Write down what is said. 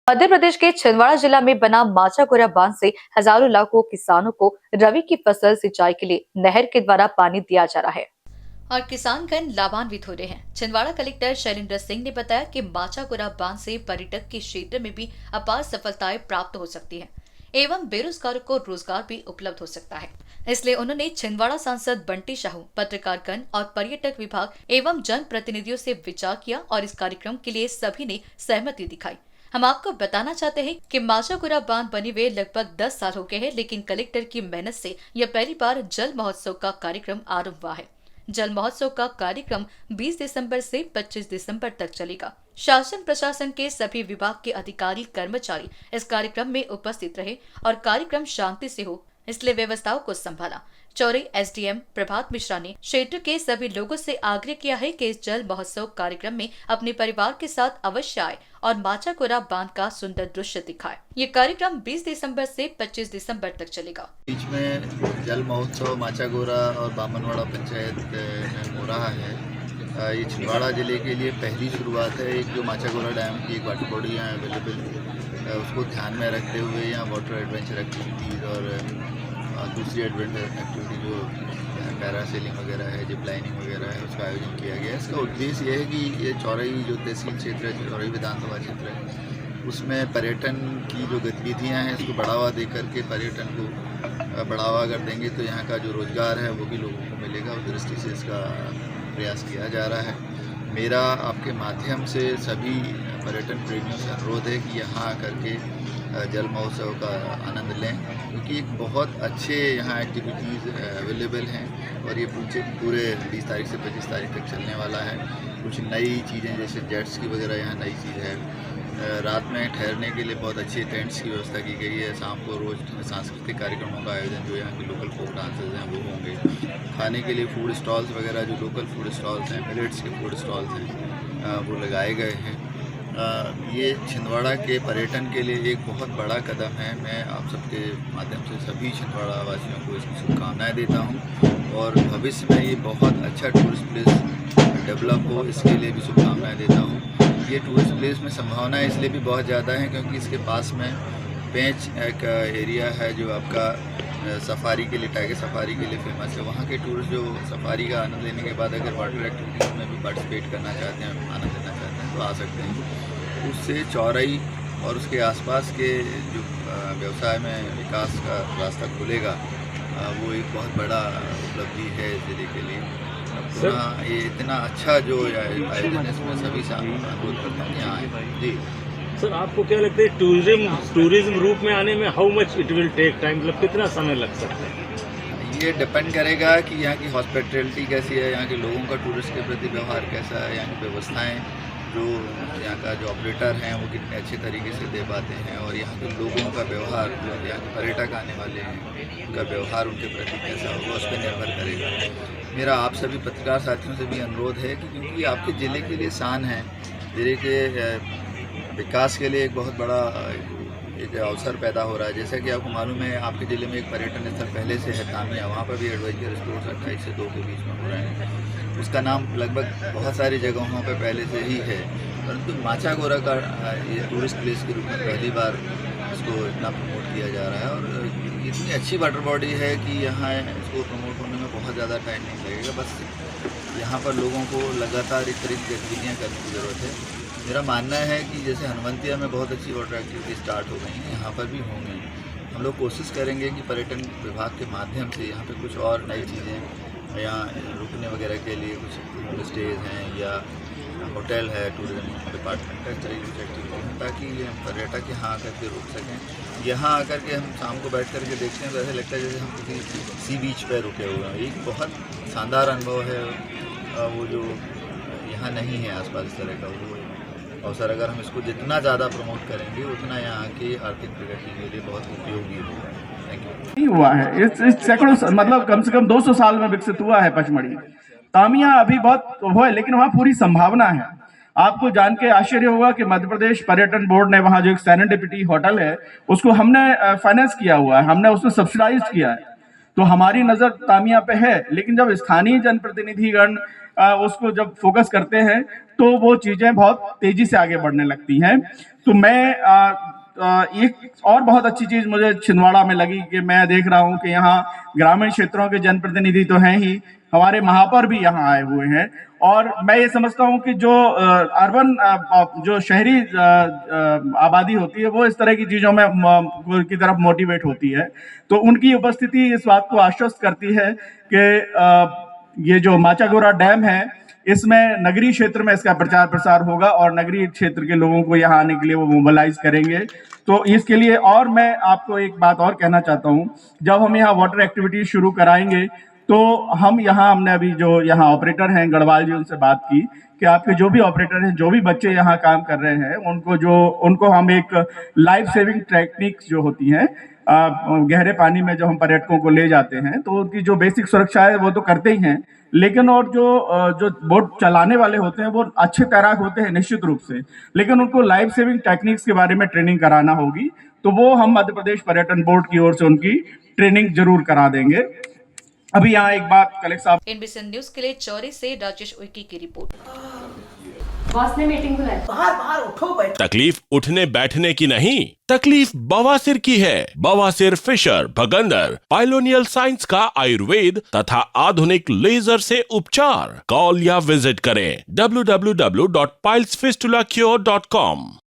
मध्य प्रदेश के छिंदवाड़ा जिला में बना माचागुरा बांध से हजारों लाखों किसानों को रबी की फसल सिंचाई के लिए नहर के द्वारा पानी दिया जा रहा है और किसानगण लाभान्वित हो रहे हैं। छिंदवाड़ा कलेक्टर शैलेंद्र सिंह ने बताया कि माचागुरा बांध से पर्यटक के क्षेत्र में भी अपार सफलताएं प्राप्त हो सकती हैं एवं बेरोजगारों को रोजगार भी उपलब्ध हो सकता है। इसलिए उन्होंने छिंदवाड़ा सांसद बंटी साहू, पत्रकारगण और पर्यटक विभाग एवं जन प्रतिनिधियों से विचार किया और इस कार्यक्रम के लिए सभी ने सहमति दिखाई। हम आपको बताना चाहते हैं कि माचागुरा बांध बने हुए लगभग 10 साल हो गए हैं, लेकिन कलेक्टर की मेहनत से यह पहली बार जल महोत्सव का कार्यक्रम आरंभ हुआ है। जल महोत्सव का कार्यक्रम 20 दिसंबर से 25 दिसंबर तक चलेगा। शासन प्रशासन के सभी विभाग के अधिकारी कर्मचारी इस कार्यक्रम में उपस्थित रहे और कार्यक्रम शांति से हो, इसलिए व्यवस्थाओं को संभाला। चौरी एसडीएम प्रभात मिश्रा ने क्षेत्र के सभी लोगों से आग्रह किया है कि इस जल महोत्सव कार्यक्रम में अपने परिवार के साथ अवश्य आए और माचागुरा बांध का सुंदर दृश्य दिखाए। ये कार्यक्रम 20 दिसंबर से 25 दिसंबर तक चलेगा। बीच में जल महोत्सव माचागुरा और बामनवाड़ा पंचायत में हो रहा है। ये छिंदवाड़ा जिले के लिए पहली शुरुआत है। एक जो माचागुरा डैम की एक वाटर बॉडी यहाँ अवेलेबल, उसको ध्यान में रखते हुए यहाँ वाटर एडवेंचर एक्टिविटीज़ और दूसरी एडवेंचर एक्टिविटी जो पैरासेलिंग वगैरह है, जिप लाइनिंग वगैरह है, उसका आयोजन किया गया है। इसका उद्देश्य ये है कि ये चौरई जो तहसील क्षेत्र है, चौरई विधानसभा क्षेत्र है, उसमें पर्यटन की जो गतिविधियाँ हैं इसको बढ़ावा दे करके पर्यटन को बढ़ावा अगर देंगे तो यहाँ का जो रोज़गार है वो भी लोगों को मिलेगा। उस दृष्टि से इसका प्रयास किया जा रहा है। मेरा आपके माध्यम से सभी पर्यटन प्रेमियों से अनुरोध है कि यहाँ आकर के जल महोत्सव का आनंद लें, क्योंकि एक बहुत अच्छे यहाँ एक्टिविटीज़ अवेलेबल हैं और ये पूरे 20 तारीख से 25 तारीख तक चलने वाला है। कुछ नई चीज़ें जैसे जेट्स की वगैरह यहाँ नई चीज़ है। रात में ठहरने के लिए बहुत अच्छे टेंट्स की व्यवस्था की गई है। शाम को रोज़ सांस्कृतिक कार्यक्रमों का आयोजन जो यहाँ के लोकल फोक डांसर्स हैं वो होंगे। खाने के लिए फूड स्टॉल्स वगैरह जो लोकल फूड स्टॉल्स हैं, मिलेट्स के फूड स्टॉल्स हैं, वो लगाए गए हैं। ये छिंदवाड़ा के पर्यटन के लिए एक बहुत बड़ा कदम है। मैं आप सबके माध्यम से सभी छिंदवाड़ा वासियों को इसकी शुभकामनाएँ देता हूँ और भविष्य में ये बहुत अच्छा टूरिस्ट प्लेस डेवलप हो, इसके लिए भी शुभकामनाएँ देता हूँ। ये टूरिस्ट प्लेस में संभावना इसलिए भी बहुत ज़्यादा है क्योंकि इसके पास में पेंच एक एरिया है जो आपका सफारी के लिए, टाइगर सफारी के लिए फेमस है। वहाँ के टूरिस्ट जो सफारी का आनंद लेने के बाद अगर वाटर एक्टिविटीज़ में भी पार्टिसिपेट करना चाहते हैं, आनंद लेना चाहते हैं तो आ सकते हैं। उससे चौरई और उसके आसपास के जो व्यवसाय में विकास का रास्ता खुलेगा, वो एक बहुत बड़ा उपलब्धि है ज़िले के लिए। पुनः ये इतना अच्छा जो आयोजन है इसमें सभी से अनुरोध करता हूँ यहाँ आए। जी सर, आपको क्या लगता है टूरिज्म रूप में आने में how much it will take time, मतलब कितना समय लग सकता है? ये डिपेंड करेगा कि यहाँ की हॉस्पिटैलिटी कैसी है, यहाँ के लोगों का टूरिस्ट के प्रति व्यवहार कैसा है, यहाँ की व्यवस्थाएँ जो यहाँ का जो ऑपरेटर हैं वो कितने अच्छे तरीके से दे पाते हैं और यहाँ के लोगों का व्यवहार, जो यहाँ के पर्यटक आने वाले हैं उनका व्यवहार उनके प्रति कैसा होगा उस पर निर्भर करेगा। मेरा आप सभी पत्रकार साथियों से भी अनुरोध है कि क्योंकि आपके ज़िले के लिए शान है, ज़िले के विकास के लिए एक बहुत बड़ा एक अवसर पैदा हो रहा है। जैसा कि आपको मालूम है आपके ज़िले में एक पर्यटन स्थल पहले से है तामिया, वहाँ पर भी एडवेंचर स्पोर्ट्स 28 से 2 के बीच में हो रहे हैं। उसका नाम लगभग बहुत सारी जगहों पर पहले से ही है, परंतु माचागुरा का ये टूरिस्ट प्लेस के रूप में पहली बार इसको इतना प्रमोट किया जा रहा है और इतनी अच्छी वाटर बॉडी है कि यहाँ इसको प्रमोट होने में बहुत ज़्यादा टाइम नहीं लगेगा। बस यहाँ पर लोगों को लगातार इस तरह की गतिविधियाँ करने की ज़रूरत है। मेरा मानना है कि जैसे हनुवंतिया में बहुत अच्छी वाटर एक्टिविटी स्टार्ट हो गई हैं, यहाँ पर भी होंगी। हम लोग कोशिश करेंगे कि पर्यटन विभाग के माध्यम से यहाँ पे कुछ और नई चीज़ें, यहाँ रुकने वगैरह के लिए कुछ होम स्टेज हैं या होटल है, टूरिज्म डिपार्टमेंट का, इस तरह की एक्टिविटी है ताकि पर्यटक यहाँ आकर के रुक सकें। यहाँ आकर के हम शाम को बैठ कर के देखते हैं तो ऐसा लगता है जैसे हम किसी सी बीच पर रुके हुए हैं। एक बहुत शानदार अनुभव है वो जो यहाँ नहीं है आसपास इस तरह का वो अवसर। अगर हम इसको जितना ज़्यादा प्रमोट करेंगे उतना यहाँ की आर्थिक प्रगति के लिए बहुत उपयोगी होगा। Thank you. हुआ है इस सैकड़ों मतलब कम से कम 200 साल में विकसित हुआ है पचमढ़ी। तामिया अभी बहुत वो है लेकिन वहाँ पूरी संभावना है। आपको जान के आश्चर्य होगा कि मध्य प्रदेश पर्यटन बोर्ड ने वहाँ जो एक सेरेंडिपिटी होटल है उसको हमने फाइनेंस किया हुआ है, हमने उसको सब्सिडाइज किया है। तो हमारी नज़र तामिया पे है, लेकिन जब स्थानीय जनप्रतिनिधिगण उसको जब फोकस करते हैं तो वो चीज़ें बहुत तेज़ी से आगे बढ़ने लगती हैं। तो मैं एक और बहुत अच्छी चीज़ मुझे छिंदवाड़ा में लगी कि मैं देख रहा हूँ कि यहाँ ग्रामीण क्षेत्रों के जनप्रतिनिधि तो हैं ही, हमारे महापौर भी यहाँ आए हुए हैं। और मैं ये समझता हूँ कि जो अर्बन जो शहरी आबादी होती है वो इस तरह की चीज़ों में की तरफ मोटिवेट होती है, तो उनकी उपस्थिति इस बात को आश्वस्त करती है कि ये जो माचागोरा डैम है इसमें नगरीय क्षेत्र में इसका प्रचार प्रसार होगा और नगरीय क्षेत्र के लोगों को यहाँ आने के लिए वो मोबिलाइज करेंगे। तो इसके लिए और मैं आपको एक बात और कहना चाहता हूँ, जब हम यहाँ वाटर एक्टिविटी शुरू कराएंगे तो हमने अभी जो यहाँ ऑपरेटर हैं गढ़वाल जी, उनसे बात की कि आपके जो भी ऑपरेटर हैं, जो भी बच्चे यहाँ काम कर रहे हैं, उनको हम एक लाइफ सेविंग टेक्निक्स जो होती हैं गहरे पानी में जो हम पर्यटकों को ले जाते हैं तो उनकी जो बेसिक सुरक्षा है वो तो करते ही हैं, लेकिन और जो बोट चलाने वाले होते हैं वो अच्छे तैराक होते हैं निश्चित रूप से, लेकिन उनको लाइफ सेविंग टेक्निक्स के बारे में ट्रेनिंग कराना होगी। तो वो हम मध्य प्रदेश पर्यटन बोर्ड की ओर से उनकी ट्रेनिंग जरूर करा देंगे। अभी यहाँ एक बात कलेक्टर साहब। एनबीसी न्यूज के लिए चौरी से राजेश उइकी की रिपोर्ट। बॉस ने मीटिंग बुलाई। बाहर उठो बैठो। तकलीफ उठने बैठने की नहीं, तकलीफ बवासीर की है। बवासीर, फिशर, भगंदर, पाइलोनियल साइंस का आयुर्वेद तथा आधुनिक लेजर से उपचार। कॉल या विजिट करें www.pilesfistulacure.com।